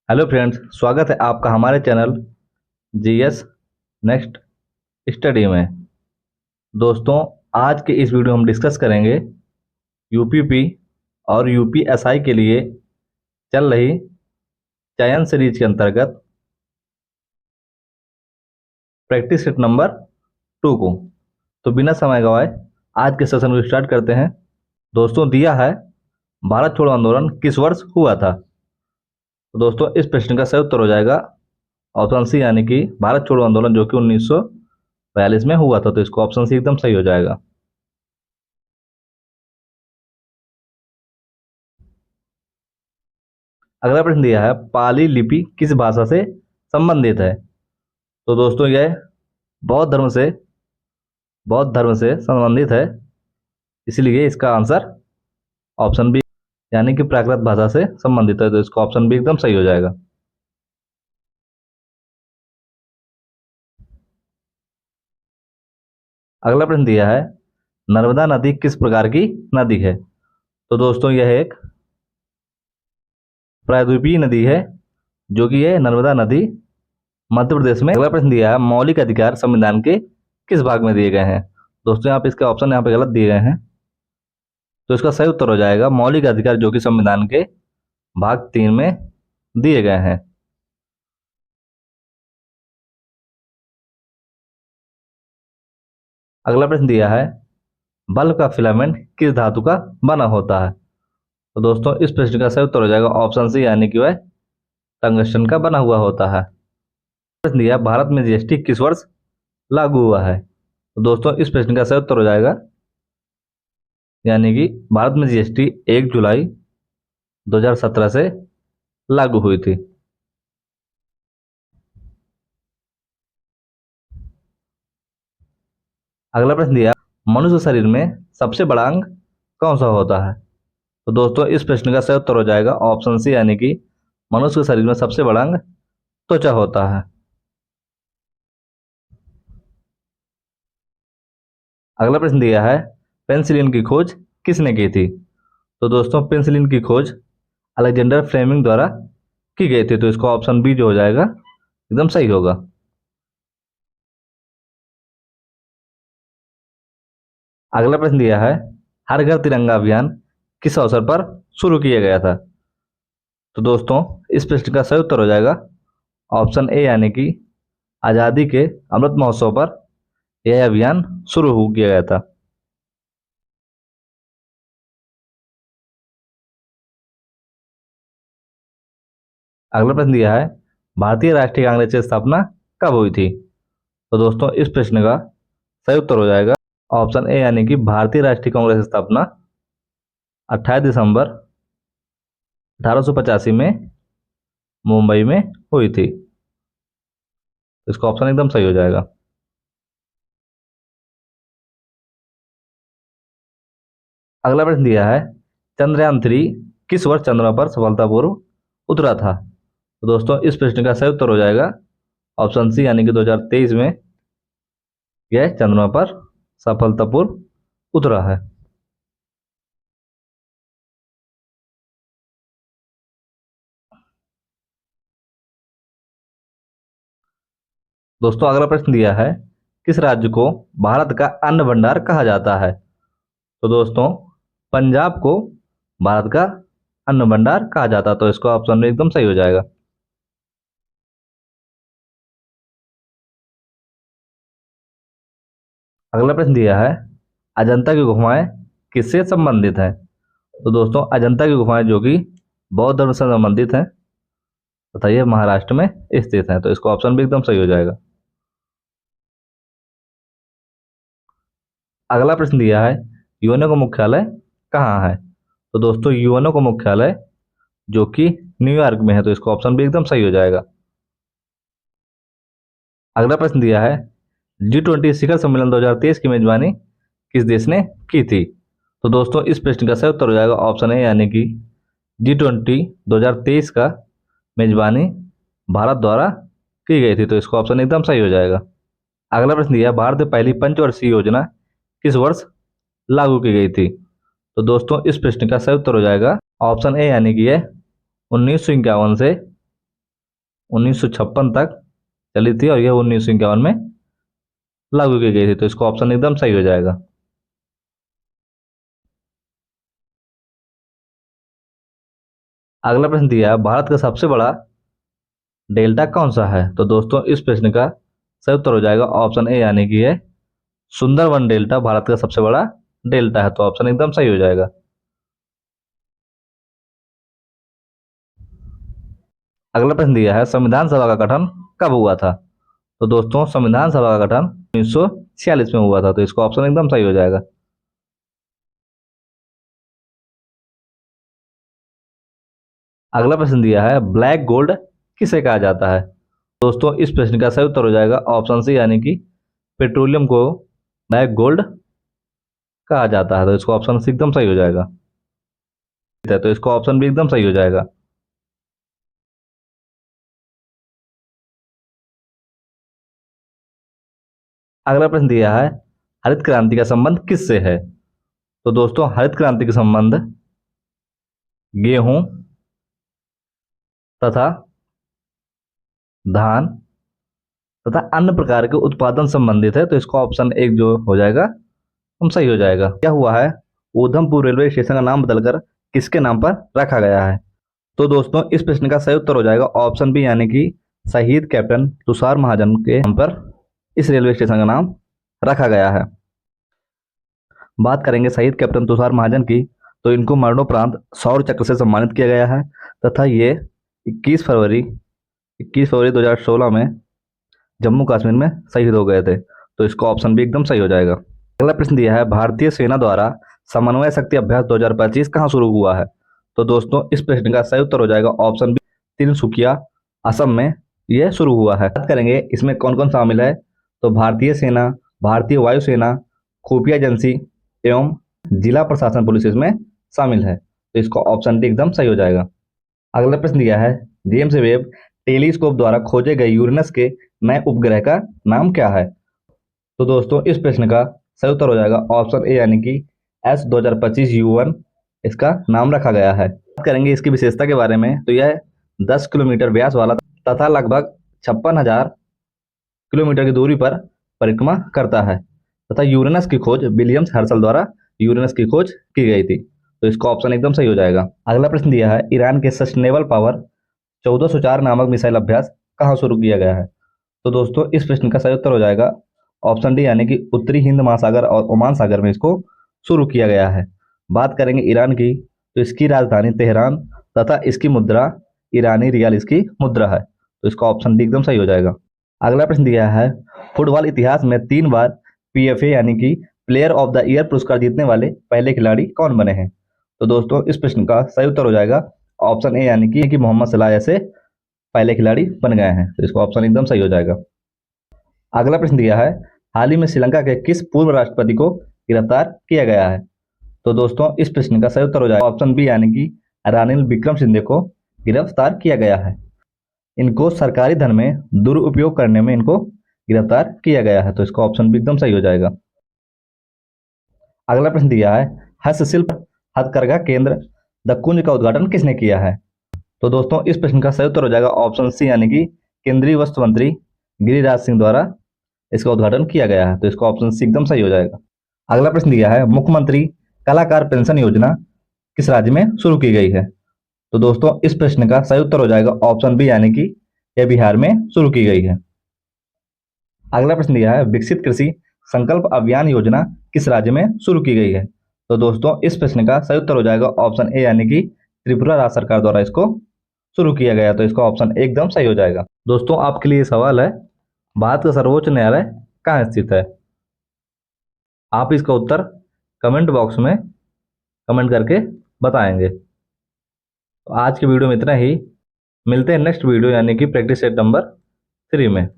Hello friends, स्वागत है आपका हमारे चैनल जीएस नेक्स्ट स्टडी में। दोस्तों, आज के इस वीडियो में हम डिस्कस करेंगे यूपीपी और यूपीएसआई के लिए चल रही चयन सीरीज के अंतर्गत प्रैक्टिस सेट नंबर 2 को। तो बिना समय गवाए आज के सेशन को स्टार्ट करते हैं। दोस्तों, दिया है भारत छोड़ो आंदोलन किस वर्ष हुआ था। तो दोस्तों, इस प्रश्न का सही उत्तर हो जाएगा ऑप्शन सी, यानी कि भारत छोड़ो आंदोलन, जो कि 1942 में हुआ था। तो इसको ऑप्शन सी एकदम सही हो जाएगा। अगला प्रश्न दिया है पाली लिपि किस भाषा से संबंधित है। तो दोस्तों, यह बौद्ध धर्म से संबंधित है, इसलिए इसका आंसर ऑप्शन बी, यानी कि प्राकृत भाषा से संबंधित है। तो इसका ऑप्शन बी एकदम सही हो जाएगा। अगला प्रश्न दिया है नर्मदा नदी किस प्रकार की नदी है। तो दोस्तों, यह एक प्रायद्वीपीय नदी है, जो कि यह नर्मदा नदी मध्य प्रदेश में। अगला प्रश्न दिया है मौलिक अधिकार संविधान के किस भाग में दिए गए हैं। दोस्तों, यहाँ पे इसके ऑप्शन यहाँ पे गलत दिए गए हैं, तो इसका सही उत्तर हो जाएगा मौलिक अधिकार, जो कि संविधान के भाग 3 में दिए गए हैं। अगला प्रश्न दिया है बल्ब का फिलामेंट किस धातु का बना होता है। तो दोस्तों, इस प्रश्न का सही उत्तर हो जाएगा ऑप्शन सी, यानी कि वह टंगस्टन का बना हुआ होता है। प्रश्न दिया भारत में जीएसटी किस वर्ष लागू हुआ है। तो दोस्तों, इस प्रश्न का सही उत्तर हो जाएगा, यानी कि भारत में जीएसटी 1 जुलाई 2017 से लागू हुई थी। अगला प्रश्न दिया मनुष्य शरीर में सबसे बड़ा अंग कौन सा होता है। तो दोस्तों, इस प्रश्न का सही उत्तर हो जाएगा ऑप्शन सी, यानी कि मनुष्य के शरीर में सबसे बड़ा अंग त्वचा होता है। अगला प्रश्न दिया है पेनिसिलिन की खोज किसने की थी। तो दोस्तों, पेनिसिलिन की खोज अलेक्जेंडर फ्लेमिंग द्वारा की गई थी। तो इसका ऑप्शन बी जो हो जाएगा एकदम सही होगा। अगला प्रश्न दिया है हर घर तिरंगा अभियान किस अवसर पर शुरू किया गया था। तो दोस्तों, इस प्रश्न का सही उत्तर हो जाएगा ऑप्शन ए, यानी कि आज़ादी के अमृत महोत्सव पर यह अभियान शुरू हो किया गया था। अगला प्रश्न दिया है भारतीय राष्ट्रीय कांग्रेस की स्थापना कब हुई थी। तो दोस्तों, इस प्रश्न का सही उत्तर हो जाएगा ऑप्शन ए, यानी कि भारतीय राष्ट्रीय कांग्रेस की स्थापना 28 दिसंबर 1885 में मुंबई में हुई थी। इसका ऑप्शन एकदम सही हो जाएगा। अगला प्रश्न दिया है चंद्रयान 3 किस वर्ष चंद्रमा पर सफलतापूर्वक उतरा था। तो दोस्तों, इस प्रश्न का सही उत्तर हो जाएगा ऑप्शन सी, यानी कि 2023 में यह चंद्रमा पर सफलतापूर्वक उतरा है। दोस्तों, अगला प्रश्न दिया है किस राज्य को भारत का अन्न भंडार कहा जाता है। तो दोस्तों, पंजाब को भारत का अन्न भंडार कहा जाता है। तो इसका ऑप्शन एकदम सही हो जाएगा। अगला प्रश्न दिया है अजंता की गुफाएं किससे संबंधित हैं। तो दोस्तों, अजंता की गुफाएं जो कि बौद्ध धर्म से संबंधित हैं तथा ये महाराष्ट्र में स्थित हैं। तो इसका ऑप्शन भी एकदम सही हो जाएगा। अगला प्रश्न दिया है यूएनओ का मुख्यालय कहाँ है। तो दोस्तों, यूएनओ का मुख्यालय जो कि न्यूयॉर्क में है। तो इसका ऑप्शन भी एकदम सही हो जाएगा। अगला प्रश्न दिया है G20 शिखर सम्मेलन 2023 की मेजबानी किस देश ने की थी। तो दोस्तों, इस प्रश्न का सही उत्तर हो जाएगा ऑप्शन ए, यानी कि G20 2023 का मेजबानी भारत द्वारा की गई थी। तो इसका ऑप्शन एकदम सही हो जाएगा। अगला प्रश्न दिया भारत में पहली पंचवर्षीय योजना किस वर्ष लागू की गई थी। तो दोस्तों, इस प्रश्न का सही उत्तर हो जाएगा ऑप्शन ए, यानी कि यह 1951 से 1956 तक चली थी और यह 1951 में लागू की गई थी, तो इसका ऑप्शन एकदम सही हो जाएगा। अगला प्रश्न दिया है, भारत का सबसे बड़ा डेल्टा कौन सा है? तो दोस्तों इस प्रश्न का सही उत्तर हो जाएगा ऑप्शन ए यानी कि है सुंदरवन डेल्टा भारत का सबसे बड़ा डेल्टा है, तो ऑप्शन एकदम सही हो जाएगा। अगला प्रश्न दिया है, संविधान सभा का गठन कब हुआ था? तो दोस्तों संविधान सभा का गठन 1946 में हुआ था, तो इसका ऑप्शन एकदम सही हो जाएगा। अगला प्रश्न दिया है, ब्लैक गोल्ड किसे कहा जाता है? दोस्तों इस प्रश्न का सही उत्तर हो जाएगा ऑप्शन सी यानी कि पेट्रोलियम को ब्लैक गोल्ड कहा जाता है, तो इसका ऑप्शन सी एकदम सही हो जाएगा। तो इसका ऑप्शन भी एकदम सही हो जाएगा। अगला प्रश्न दिया है, हरित क्रांति का संबंध किससे है? तो दोस्तों हरित क्रांति का संबंध गेहूं तथा धान तथा अन्य प्रकार के उत्पादन संबंधित है, तो इसका ऑप्शन एक जो हो जाएगा हम सही हो जाएगा। क्या हुआ है, ऊधमपुर रेलवे स्टेशन का नाम बदलकर किसके नाम पर रखा गया है? तो दोस्तों इस प्रश्न का सही उत्तर हो जाएगा ऑप्शन बी यानी कि शहीद कैप्टन तुषार महाजन के नाम पर इस रेलवे स्टेशन का नाम रखा गया है। बात करेंगे शहीद कैप्टन तुषार महाजन की, तो इनको मरणोपरांत शौर्य चक्र से सम्मानित किया गया है तथा ये 21 फरवरी 2016 में जम्मू कश्मीर में शहीद हो गए थे, तो इसका ऑप्शन भी एकदम सही हो जाएगा। अगला प्रश्न दिया है, भारतीय सेना द्वारा समन्वय शक्ति अभ्यास 2025 कहाँ शुरू हुआ है? तो दोस्तों इस प्रश्न का सही उत्तर हो जाएगा ऑप्शन बी तिनसुकिया असम में यह शुरू हुआ है। बात करेंगे इसमें कौन कौन शामिल है, तो भारतीय सेना, भारतीय वायुसेना, खुफिया एजेंसी एवं जिला प्रशासन पुलिस इसमें शामिल है, तो इसका ऑप्शन डी एकदम सही हो जाएगा। अगला प्रश्न दिया है, जेम्स वेब टेलीस्कोप द्वारा खोजे गए यूरेनस के नए उपग्रह का नाम क्या है? तो दोस्तों इस प्रश्न का सही उत्तर हो जाएगा ऑप्शन ए यानी कि S2025U1 इसका नाम रखा गया है। बात करेंगे इसकी विशेषता के बारे में, तो यह 10 किलोमीटर व्यास वाला तथा लगभग 56,000 किलोमीटर की दूरी पर परिक्रमा करता है तथा यूरेनस की खोज विलियम्स हर्शल द्वारा यूरेनस की खोज की गई थी, तो इसका ऑप्शन एकदम सही हो जाएगा। अगला प्रश्न दिया है, ईरान के सस्टेनेबल पावर 1404 नामक मिसाइल अभ्यास कहाँ शुरू किया गया है? तो दोस्तों इस प्रश्न का सही उत्तर हो जाएगा ऑप्शन डी यानी कि उत्तरी हिंद महासागर और ओमान सागर में इसको शुरू किया गया है। बात करेंगे ईरान की, तो इसकी राजधानी तेहरान तथा इसकी मुद्रा ईरानी रियाल इसकी मुद्रा है, तो इसका ऑप्शन डी एकदम सही हो जाएगा। अगला प्रश्न दिया है, फुटबॉल इतिहास में 3 बार PFA यानी कि प्लेयर ऑफ द ईयर पुरस्कार जीतने वाले पहले खिलाड़ी कौन बने हैं? तो दोस्तों इस प्रश्न का सही उत्तर हो जाएगा ऑप्शन ए यानी कि मोहम्मद सलाह ऐसे पहले खिलाड़ी बन गए हैं, तो इसका ऑप्शन एकदम सही हो जाएगा। अगला प्रश्न दिया है, हाल ही में श्रीलंका के किस पूर्व राष्ट्रपति को गिरफ्तार किया गया है? तो दोस्तों इस प्रश्न का सही उत्तर हो जाएगा ऑप्शन बी यानी कि रानिल विक्रमसिंघे को गिरफ्तार किया गया है। इनको सरकारी धन में दुरुपयोग करने में इनको गिरफ्तार किया गया है, तो इसका ऑप्शन भी एकदम सही हो जाएगा। अगला प्रश्न दिया है, हस्तशिल्प हथकरघा केंद्र द कुंज का उद्घाटन किसने किया है? तो दोस्तों इस प्रश्न का सही उत्तर हो जाएगा ऑप्शन सी यानी कि केंद्रीय वस्त्र मंत्री गिरिराज सिंह द्वारा इसका उद्घाटन किया गया है, तो इसका ऑप्शन सी एकदम सही हो जाएगा। अगला प्रश्न दिया है, मुख्यमंत्री कलाकार पेंशन योजना किस राज्य में शुरू की गई है? तो दोस्तों इस प्रश्न का सही उत्तर हो जाएगा ऑप्शन बी यानी कि यह बिहार में शुरू की गई है। अगला प्रश्न दिया है, विकसित कृषि संकल्प अभियान योजना किस राज्य में शुरू की गई है? तो दोस्तों इस प्रश्न का सही उत्तर हो जाएगा ऑप्शन ए यानी कि त्रिपुरा राज्य सरकार द्वारा इसको शुरू किया गया, तो इसका ऑप्शन एकदम सही हो जाएगा। दोस्तों आपके लिए सवाल है, भारत का सर्वोच्च न्यायालय कहाँ स्थित है? आप इसका उत्तर कमेंट बॉक्स में कमेंट करके बताएंगे। तो आज के वीडियो में इतना ही, मिलते हैं नेक्स्ट वीडियो यानी कि प्रैक्टिस सेट नंबर 3 में।